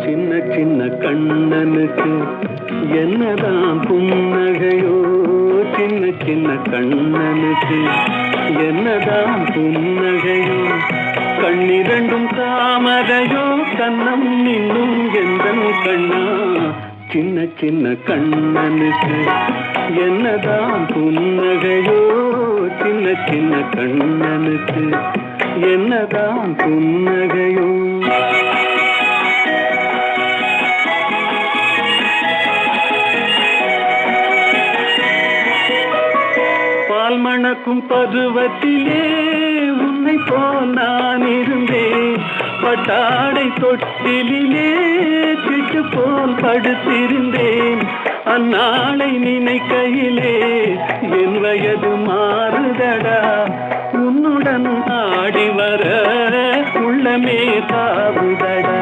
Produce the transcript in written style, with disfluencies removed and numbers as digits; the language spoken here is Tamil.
சின்ன சின்ன கண்ணனுக்கு என்னதான் புன்னகையோ, சின்ன சின்ன கண்ணனுக்கு என்னதான் புன்னகையோ, கண்ணிரண்டும் தாமரையோ, கண்ணம் இன்னும் எந்தன் கண்ணா. சின்ன சின்ன கண்ணனுக்கு என்னதான் புன்னகையோ, சின்ன சின்ன கண்ணனுக்கு என்னதான் புன்னகையோ. பால் மணக்கும் பருவத்திலே உன்னை போல் நான் இருந்தேன், பட்டாடை தொட்டிலே சிட்டு போல் படுத்திருந்தேன். அந்நாளை நினைக்கையிலே என் வயது மாறுதடா, உன்னுடன் ஆடி வர உள்ளமே தாவுதடா.